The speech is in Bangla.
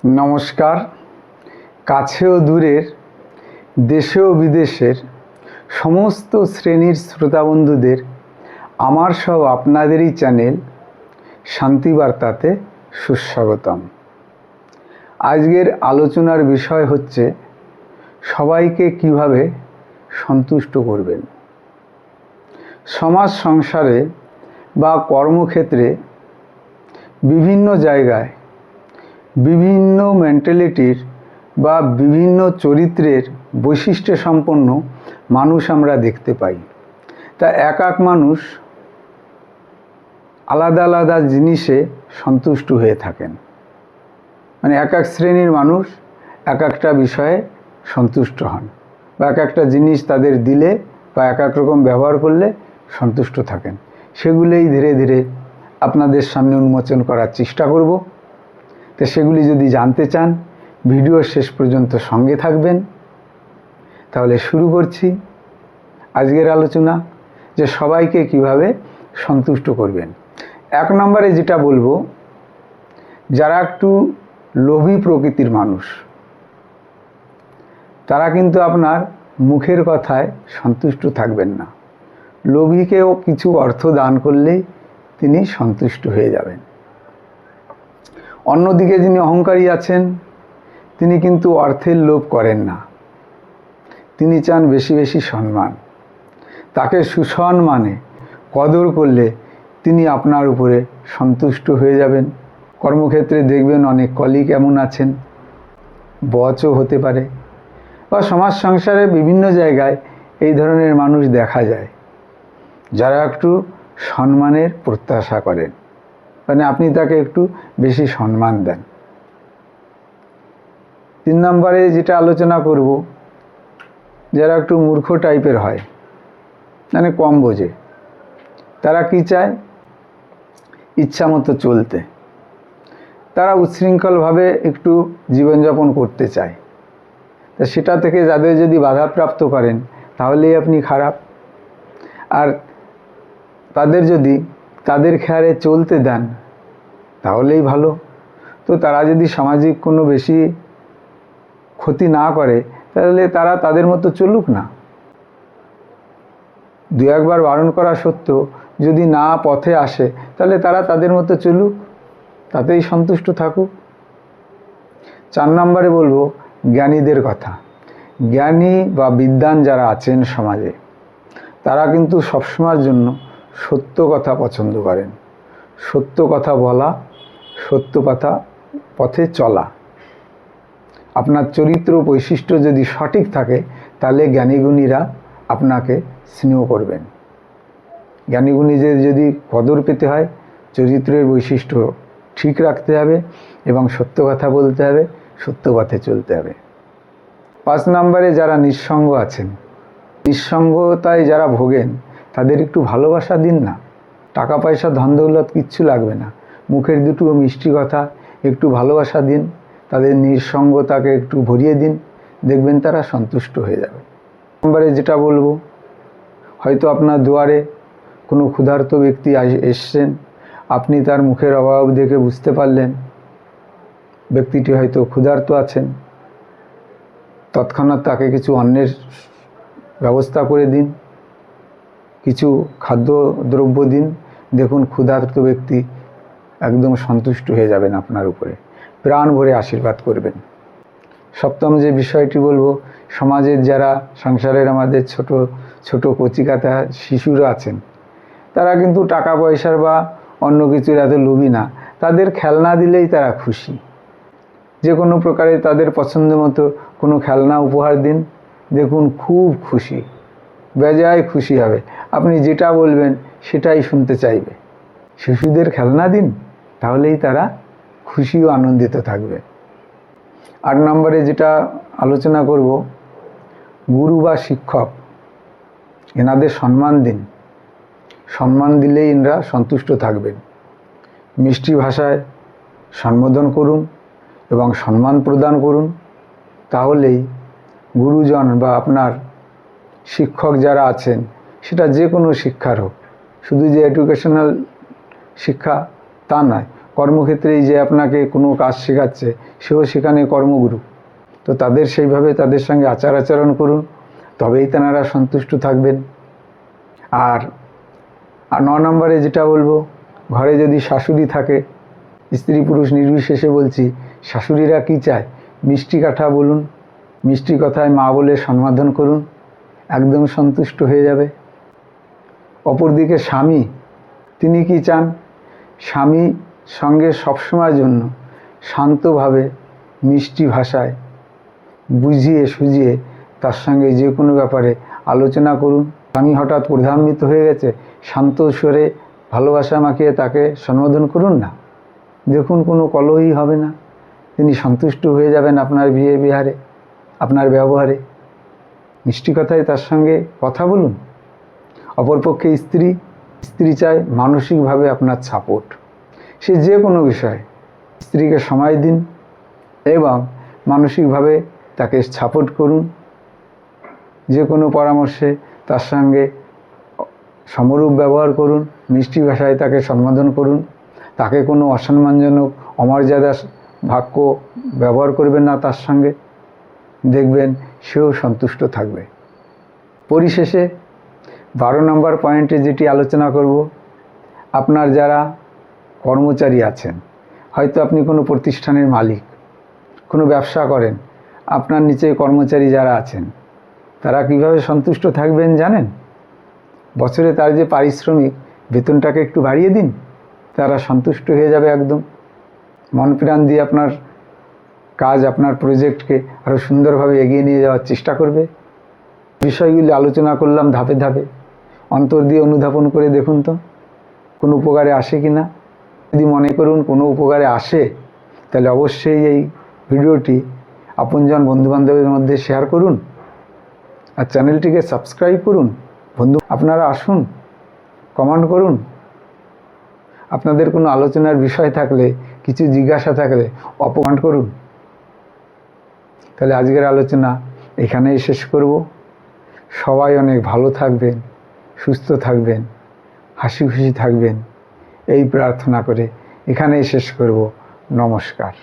নমস্কার। কাছে ও দূরের, দেশে ও বিদেশের সমস্ত শ্রেণীর শ্রোতা বন্ধুদের আমার সব আপনাদেরই চ্যানেল শান্তিবার্তাতে সুস্বাগতম। আজকের আলোচনার বিষয় হচ্ছে সবাইকে কিভাবে সন্তুষ্ট করবেন। সমাজ সংসারে বা কর্মক্ষেত্রে বিভিন্ন জায়গায় বিভিন্ন মেন্টালিটির বা বিভিন্ন চরিত্রের বৈশিষ্ট্য সম্পন্ন মানুষ আমরা দেখতে পাই। তা এক এক মানুষ আলাদা আলাদা জিনিসে সন্তুষ্ট হয়ে থাকেন, মানে এক এক শ্রেণীর মানুষ এক একটা বিষয়ে সন্তুষ্ট হন, বা এক একটা জিনিস তাদের দিলে বা এক এক রকম ব্যবহার করলে সন্তুষ্ট থাকেন। সেগুলোই ধীরে ধীরে আপনাদের সামনে উন্মোচন করার চেষ্টা করব। তো সেগুলি যদি জানতে চান ভিডিও শেষ পর্যন্ত সঙ্গে থাকবেন। তাহলে শুরু করছি আজকের আলোচনা, যে সবাইকে কিভাবে সন্তুষ্ট করবেন। এক নম্বরে যেটা বলবো, যারা একটু লোভী প্রকৃতির মানুষ, তারা কিন্তু আপনার মুখের কথায় সন্তুষ্ট থাকবেন না। লোভীকেও কিছু অর্থ দান করলেই তিনি সন্তুষ্ট হয়ে যাবেন। অন্যদিকে যিনি অহংকারী আছেন, তিনি কিন্তু অর্থের লোভ করেন না, তিনি চান বেশি বেশি সম্মান। তাকে সুসম্মানে কদর করলে তিনি আপনার উপরে সন্তুষ্ট হয়ে যাবেন। কর্মক্ষেত্রে দেখবেন অনেক কলিগ এমন আছেন, বচও হতে পারে, বা সমাজ সংসারে বিভিন্ন জায়গায় এই ধরনের মানুষ দেখা যায়, যারা একটু সম্মানের প্রত্যাশা করেন, মানে আপনি তাকে একটু বেশি সম্মান দেন। 3 নম্বরে যেটা আলোচনা করব, যারা একটু মূর্খ টাইপের হয়, মানে কম বোঝে, তারা কি চায়? ইচ্ছা মতো চলতে। তারা উচ্ছৃঙ্খলভাবে একটু জীবনযাপন করতে চায়। তা সেটা থেকে যাদের যদি বাধাপ্রাপ্ত করেন তাহলেই আপনি খারাপ। আর তাদের যদি তাদের খেয়ালে চলতে দেন তাহলেই ভালো। তো তারা যদি সামাজিক কোনো বেশি ক্ষতি না করে তাহলে তারা তাদের মতো চলুক না। 2-1বার বারণ করা সত্ত্বেও যদি না পথে আসে তাহলে তারা তাদের মতো চলুক, তাতেই সন্তুষ্ট থাকুক। 4 নম্বরে বলবো জ্ঞানীদের কথা। জ্ঞানী বা বিদ্বান যারা আছেন সমাজে, তারা কিন্তু সবসময়ের জন্য সত্য কথা পছন্দ করেন। সত্য কথা বলা, সত্য কথা পথে চলা। আপনার চরিত্র বৈশিষ্ট্য যদি সঠিক থাকে তাহলে জ্ঞানীগুণীরা আপনাকে স্নেহ করবেন। জ্ঞানীগুণীদের যদি কদর পেতে হয় চরিত্রের বৈশিষ্ট্য ঠিক রাখতে হবে এবং সত্য কথা বলতে হবে, সত্য পথে চলতে হবে। 5 নম্বরে যারা নিঃসঙ্গ আছেন, নিঃসঙ্গতায় যারা ভোগেন, তাদের একটু ভালোবাসা দিন না। টাকা পয়সা ধন দৌলত কিচ্ছু লাগবে না, মুখের দুটো মিষ্টি কথা, একটু ভালোবাসা দিন, তাদের নিঃসঙ্গতাকে একটু ভরিয়ে দিন, দেখবেন তারা সন্তুষ্ট হয়ে যাবে। নম্বরে যেটা বলবো, হয়তো আপনার দুয়ারে কোনো ক্ষুধার্ত ব্যক্তি এসছেন, আপনি তার মুখের অভাব দেখে বুঝতে পারলেন ব্যক্তিটি হয়তো ক্ষুধার্ত আছেন, তৎক্ষণাৎ তাকে কিছু অন্নের ব্যবস্থা করে দিন, কিছু খাদ্যদ্রব্য দিন, দেখুন ক্ষুধার্ত ব্যক্তি একদম সন্তুষ্ট হয়ে যাবেন আপনার উপরে, প্রাণ ভরে আশীর্বাদ করবেন। 7ম যে বিষয়টি বলবো, সমাজের যারা সংসারের আমাদের ছোট ছোট কচিকাঁচা শিশুরা আছেন, তারা কিন্তু টাকা পয়সার বা অন্য কিছুর এত লোভী না। তাদের খেলনা দিলেই তারা খুশি। যে কোনো প্রকারে তাদের পছন্দ মতো কোনো খেলনা উপহার দিন, দেখুন খুব খুশি, বেজায় খুশি হবে। আপনি যেটা বলবেন সেটাই শুনতে চাইবে। শিশুদের খেলনা দিন, তাহলেই তারা খুশি ও আনন্দিত থাকবে। 8 নম্বরে যেটা আলোচনা করব, গুরু বা শিক্ষক, এনাদের সম্মান দিন। সম্মান দিলেই এনারা সন্তুষ্ট থাকবেন। মিষ্টি ভাষায় সম্বোধন করুন এবং সম্মান প্রদান করুন, তাহলেই গুরুজন বা আপনার শিক্ষক যারা আছেন, সেটা যে কোনো শিক্ষার হোক, শুধু যে এডুকেশনাল শিক্ষা তা নয়, কর্মক্ষেত্রে এই যে আপনাকে কোনো কাজ শেখাচ্ছে, সেও সেখানে কর্মগুরু। তো তাদের সঙ্গে আচরণ করুন, তবেই তেনারা সন্তুষ্ট থাকবেন। আর 9 নম্বরে যেটা বলবো, ঘরে যদি শাশুড়ি থাকে, স্ত্রী পুরুষ নির্বিশেষে বলছি, শাশুড়িরা কি চায়? মিষ্টি কথা বলুন, মিষ্টি কথায় মা বলে সম্বোধন করুন, একদম সন্তুষ্ট হয়ে যাবে। অপরদিকে স্বামী, তিনি কি চান? স্বামী সঙ্গে সবসময়ের জন্য শান্তভাবে মিষ্টি ভাষায় বুঝিয়ে সুঝিয়ে তার সঙ্গে যে কোনো ব্যাপারে আলোচনা করুন। স্বামী হঠাৎ ক্রোধান্বিত হয়ে গেছে, শান্ত স্বরে ভালোবাসা মাখিয়ে তাকে সম্বোধন করুন না। দেখুন কোনো কলহই হবে না, তিনি সন্তুষ্ট হয়ে যাবেন আপনার বিহেভিয়ারে, আপনার ব্যবহারে। মিষ্টি কথায় তার সঙ্গে কথা বলুন। অপরপক্ষে স্ত্রী চায় মানসিকভাবে আপনার সাপোর্ট। সে যে কোনো বিষয়ে স্ত্রীকে সময় দিন এবং মানসিকভাবে তাকে সাপোর্ট করুন। যে কোনো পরামর্শে তার সঙ্গে সমরূপ ব্যবহার করুন, মিষ্টি ভাষায় তাকে সম্বোধন করুন। তাকে কোনো অসম্মানজনক অমর্যাদা বাক্য ব্যবহার করবেন না তার সঙ্গে, দেখবেন সেও সন্তুষ্ট থাকবে। পরিশেষে 12 নম্বর পয়েন্টে যেটি আলোচনা করব, আপনার যারা কর্মচারী আছেন, হয়তো আপনি কোনো প্রতিষ্ঠানের মালিক, কোনো ব্যবসা করেন, আপনার নিচে কর্মচারী যারা আছেন, তারা কিভাবে সন্তুষ্ট থাকবেন জানেন? বছরে তার যে পারিশ্রমিক, বেতনটাকে একটু বাড়িয়ে দিন, তারা সন্তুষ্ট হয়ে যাবে একদম। মন প্রাণ দিয়ে আপনার কাজ, আপনার প্রজেক্টকে আরও সুন্দরভাবে এগিয়ে নিয়ে যাওয়ার চেষ্টা করবে। বিষয়গুলি আলোচনা করলাম ধাপে ধাপে, অন্তর দিয়ে অনুধাবন করে দেখুন তো কোনো উপকারে আসে কি না। যদি মনে করুন কোনো উপকারে আসে, তাহলে অবশ্যই এই ভিডিওটি আপনজন বন্ধুবান্ধবের মধ্যে শেয়ার করুন আর চ্যানেলটিকে সাবস্ক্রাইব করুন। আপনারা আসুন, কমেন্ট করুন। আপনাদের কোনো আলোচনার বিষয় থাকলে, কিছু জিজ্ঞাসা থাকলে কমেন্ট করুন। তাহলে আজকের আলোচনা এখানেই শেষ করব। সবাই অনেক ভালো থাকবেন, সুস্থ থাকবেন, হাসি খুশি থাকবেন, এই প্রার্থনা করে এখানেই শেষ করব। নমস্কার।